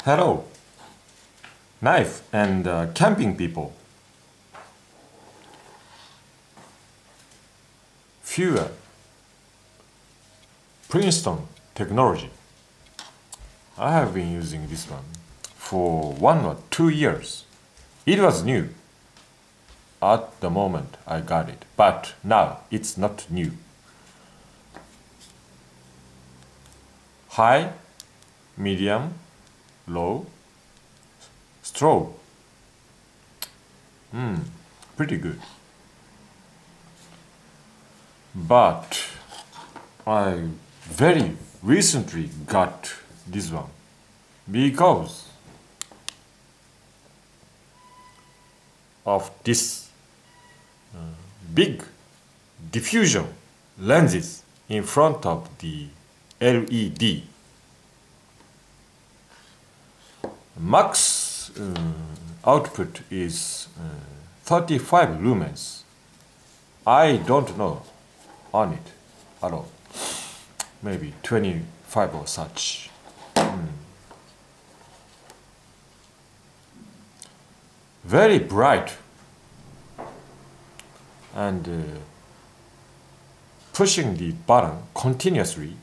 Hello, knife and camping people. Fuel, Princeton technology. I have been using this one for 1 or 2 years. It was new at the moment I got it, but now it's not new. High, medium, low, strobe. Pretty good. But I very recently got this one because of this big diffusion lenses in front of the LED. Max output is 35 lumens. I don't know on it at all. Maybe 25 or such. Very bright and pushing the button continuously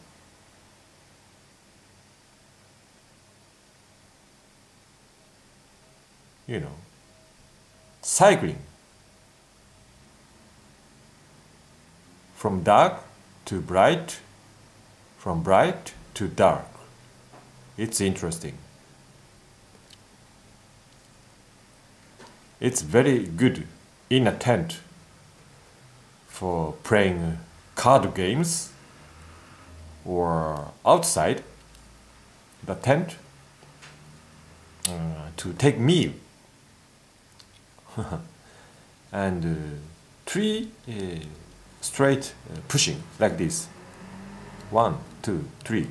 cycling from dark to bright, from bright to dark. It's interesting. It's very good in a tent for playing card games or outside the tent to take meal. And 3 straight pushing like this. 1, 2, 3.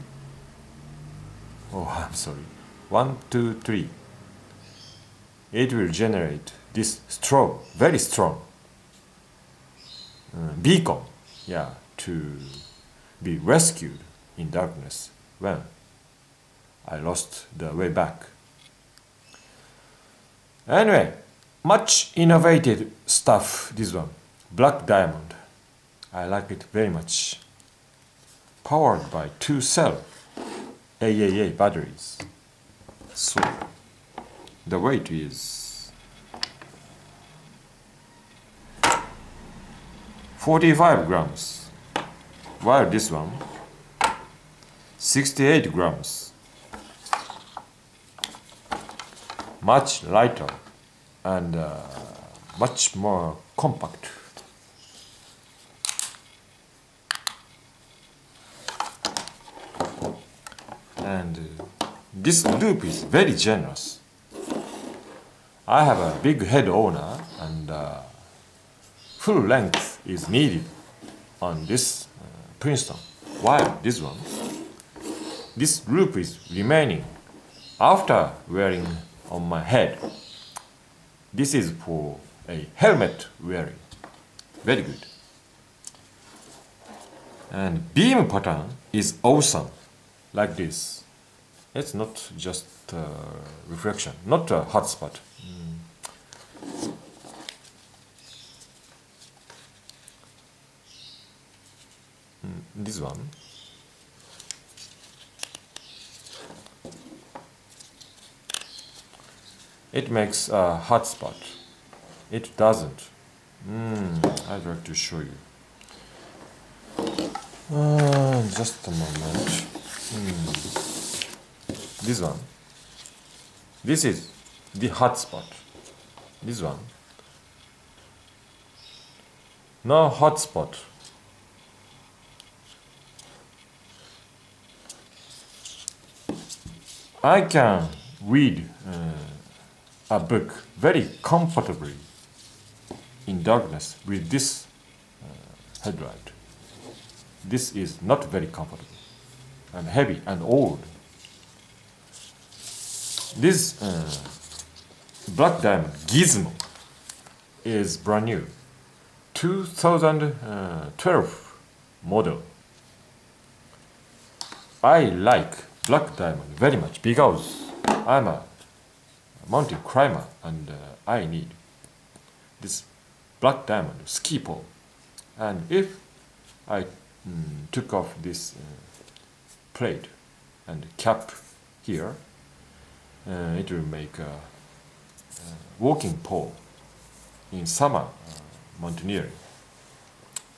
Oh, I'm sorry. 1, 2, 3. It will generate this strong, very strong beacon, to be rescued in darkness when I lost the way back. Anyway, much innovative stuff, this one. BlackDiamond. I like it very much. Powered by 2-cell AAA batteries. So, the weight is 45 grams, while this one 68 grams. Much lighter and much more compact. And this loop is very generous. I have a big head owner and full length is needed on this Princeton, while this one, this loop is remaining after wearing on my head. This is for a helmet wearing. Very good. And beam pattern is awesome, like this. It's not just reflection, not a hot spot. This one. It makes a hot spot. It doesn't. I'd like to show you. Just a moment. This one. This is the hot spot. This one. No hot spot. I can read a book very comfortably in darkness with this headlight. This is not very comfortable and heavy and old. This BlackDiamond Gizmo is brand new, 2012 model. I like BlackDiamond very much because I'm a mountain climber and I need this black diamond ski pole. And if I took off this plate and cap here, it will make a walking pole in summer mountaineering.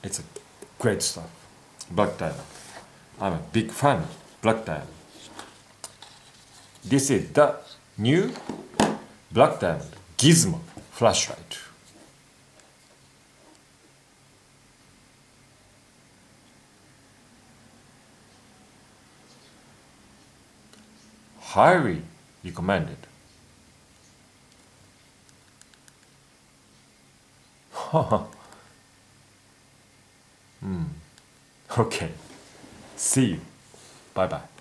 It's a great stuff. Black diamond. I'm a big fan of black diamond. This is the new BlackDiamond Gizmo flashlight. Highly recommended. Okay. See you. Bye bye.